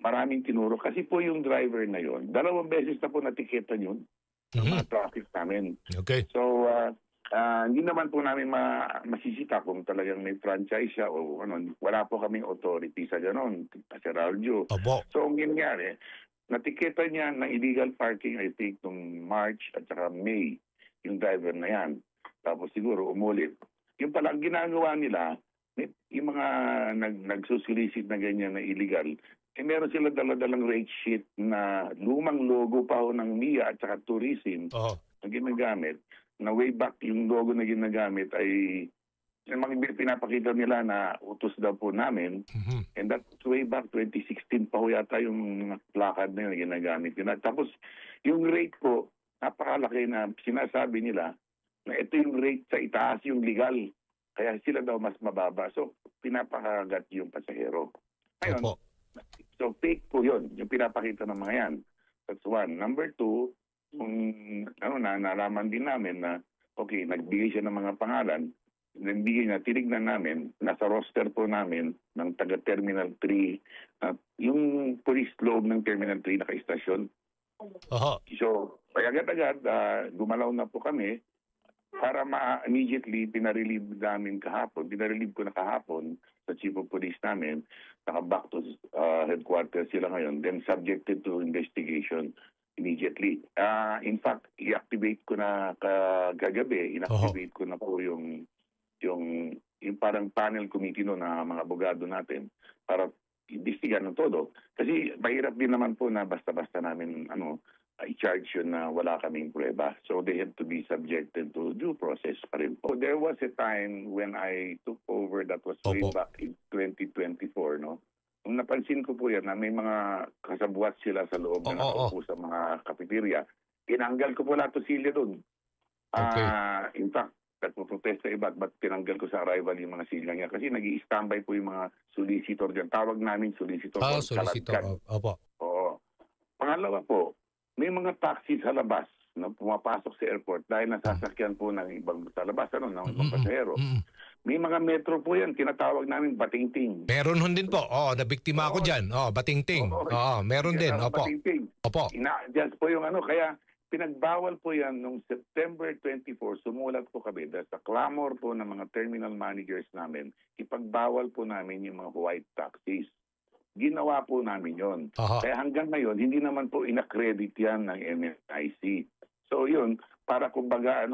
maraming tinuro. Kasi po yung driver na yon, 2 beses na po natiketan yun ng mga traffic namin. Okay. So, hindi naman po namin masisita kung talagang may franchise siya o ano. Wala po kaming authority sa gano'n, Sir Aljo. Opo. So, ang nangyari, natiketan niya ng illegal parking, I think, noong March at saka May, yung driver na yan. Tapos siguro umulit. Yung palang ginagawa nila, yung mga nagsusulisit na ganyan na illegal, meron sila dala-dalang rate sheet na lumang logo pa ho ng MIA at saka tourism na ginagamit, na way back yung logo na ginagamit ay yung mga pinapakita nila na utos daw po namin. And that's way back 2016 pa ho yata yung plakad na yun ginagamit nila. Tapos yung rate po, napakalaki na sinasabi nila na ito yung rate sa itaas yung legal. Kaya sila daw mas mababa. So, pinapakagat yung pasahero. Ngayon, so fake po yun, yung pinapakita ng mga yan. That's one. Number two, nalaman din namin na, okay, nagbigay siya ng mga pangalan, nagbigay na, tinignan namin, nasa roster po namin ng taga-Terminal 3, yung police loob ng Terminal 3 naka-istasyon. So, agad-agad, gumalaw na po kami, para immediately pinarelieve namin kahapon. Pinarelieve ko na kahapon sa Chief of Police namin. Naka-back to headquarters sila ngayon. Then subjected to investigation immediately. In fact, i-activate ko na kagabi. In-activate ko na po yung parang panel committee no na mga abogado natin para imbestigahan ng todo. Kasi mahirap din naman po na basta-basta namin i-charge yun na wala kaming prueba. So they have to be subjected to due process pa rin po. There was a time when I took over, that was way back in 2024, no? Nung napansin ko po yan na may mga kasabwat sila sa loob na nakaupo sa mga cafeteria, tinanggal ko po lahat ng silya doon. In fact, nagpo-protesta iba, ba't tinanggal ko sa arrival yung mga silya niya? Kasi nag-i-standby po yung mga solicitor dyan. Tawag namin solicitor. Solicitor. Opo. Oo. Pangalawa po, may mga taxi sa labas na pumapasok sa airport dahil nasasakyan po ng ibang sa labas, ng ibang pasahero. May mga metro po yan, tinatawag namin batingting. Meron din po. Nabiktima ako dyan. Batingting. Meron din. Opo. Batingting. Opo. Diyan po yung kaya pinagbawal po yan noong September 24, sumulat po kami dahil sa clamor po ng mga terminal managers namin, ipagbawal po namin yung mga white taxis. Ginawa po namin yon. Kaya hanggang ngayon, hindi naman po inaccredit yan ng MMIC. So yun, para kumbaga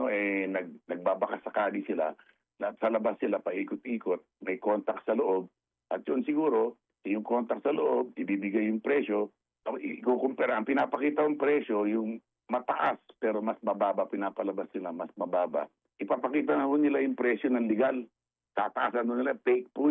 nagbabakasakali sila, sa labas sila paikot-ikot, may contact sa loob, at yun siguro, yung contact sa loob, ibibigay yung presyo, ikukumpara, ang pinapakita yung presyo, yung mataas, pero mas mababa, pinapalabas sila, mas mababa. Ipapakita na nila yung presyo ng legal. Tataasan nila, fake po